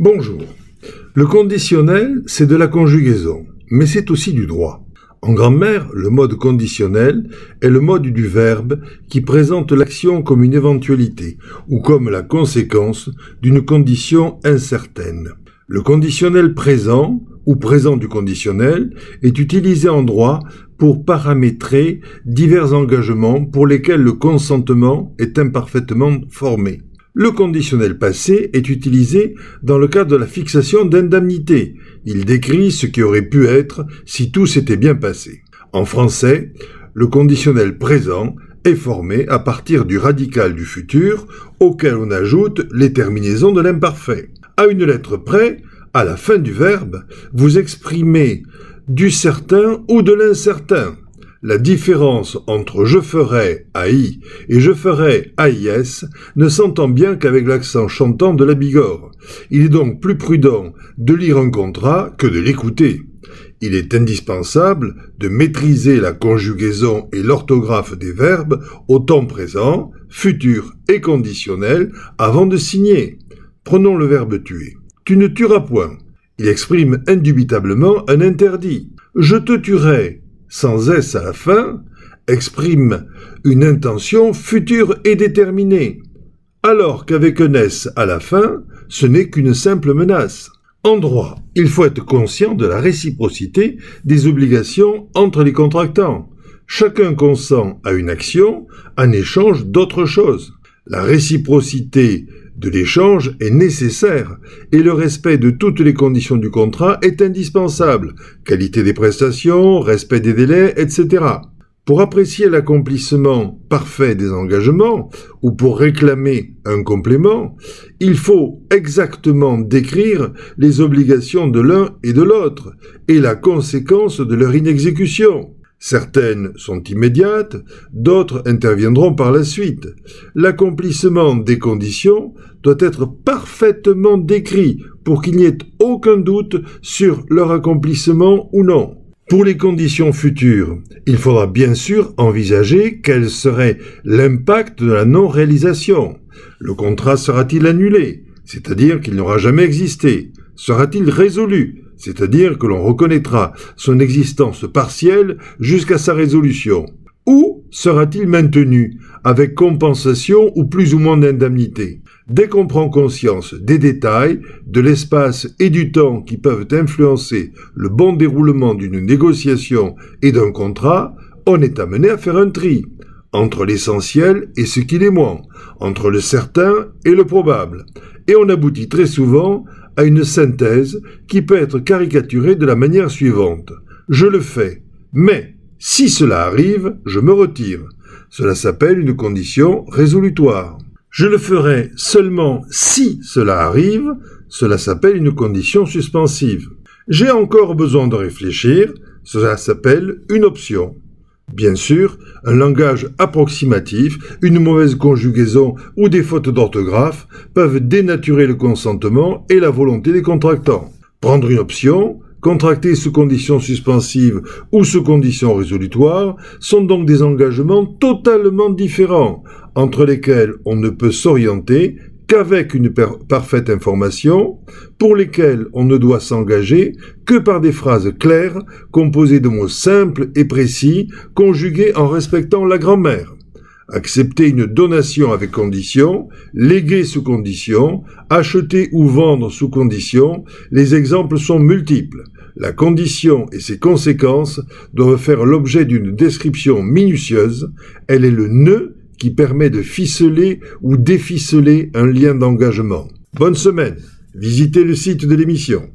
Bonjour. Le conditionnel, c'est de la conjugaison, mais c'est aussi du droit. En grammaire, le mode conditionnel est le mode du verbe qui présente l'action comme une éventualité ou comme la conséquence d'une condition incertaine. Le conditionnel présent ou présent du conditionnel est utilisé en droit pour paramétrer divers engagements pour lesquels le consentement est imparfaitement formé. Le conditionnel passé est utilisé dans le cadre de la fixation d'indemnités. Il décrit ce qui aurait pu être si tout s'était bien passé. En français, le conditionnel présent est formé à partir du radical du futur auquel on ajoute les terminaisons de l'imparfait. À une lettre près, à la fin du verbe, vous exprimez du certain ou de l'incertain. La différence entre « je ferai » AI et « je ferai » AIS ne s'entend bien qu'avec l'accent chantant de la Bigorre. Il est donc plus prudent de lire un contrat que de l'écouter. Il est indispensable de maîtriser la conjugaison et l'orthographe des verbes au temps présent, futur et conditionnel avant de signer. Prenons le verbe tuer. Tu ne tueras point. Il exprime indubitablement un interdit. Je te tuerai sans S à la fin, exprime une intention future et déterminée, alors qu'avec un S à la fin, ce n'est qu'une simple menace. En droit, il faut être conscient de la réciprocité des obligations entre les contractants. Chacun consent à une action en échange d'autre chose. La réciprocité de l'échange est nécessaire et le respect de toutes les conditions du contrat est indispensable. Qualité des prestations, respect des délais, etc. Pour apprécier l'accomplissement parfait des engagements ou pour réclamer un complément, il faut exactement décrire les obligations de l'un et de l'autre et la conséquence de leur inexécution. Certaines sont immédiates, d'autres interviendront par la suite. L'accomplissement des conditions doit être parfaitement décrit pour qu'il n'y ait aucun doute sur leur accomplissement ou non. Pour les conditions futures, il faudra bien sûr envisager quel serait l'impact de la non-réalisation. Le contrat sera-t-il annulé, c'est-à-dire qu'il n'aura jamais existé? Sera-t-il résolu, c'est-à-dire que l'on reconnaîtra son existence partielle jusqu'à sa résolution? Ou sera-t-il maintenu, avec compensation ou plus ou moins d'indemnité? Dès qu'on prend conscience des détails, de l'espace et du temps qui peuvent influencer le bon déroulement d'une négociation et d'un contrat, on est amené à faire un tri entre l'essentiel et ce qui l'est moins, entre le certain et le probable. Et on aboutit très souvent à une synthèse qui peut être caricaturée de la manière suivante. Je le fais, mais si cela arrive, je me retire. Cela s'appelle une condition résolutoire. Je le ferai seulement si cela arrive, cela s'appelle une condition suspensive. J'ai encore besoin de réfléchir, cela s'appelle une option. Bien sûr, un langage approximatif, une mauvaise conjugaison ou des fautes d'orthographe peuvent dénaturer le consentement et la volonté des contractants. Prendre une option, contracter sous conditions suspensives ou sous conditions résolutoires sont donc des engagements totalement différents, entre lesquels on ne peut s'orienter qu'avec une parfaite information, pour lesquels on ne doit s'engager que par des phrases claires, composées de mots simples et précis, conjugués en respectant la grammaire. Accepter une donation avec condition, léguer sous condition, acheter ou vendre sous condition, les exemples sont multiples. La condition et ses conséquences doivent faire l'objet d'une description minutieuse. Elle est le nœud qui permet de ficeler ou déficeler un lien d'engagement. Bonne semaine. Visitez le site de l'émission.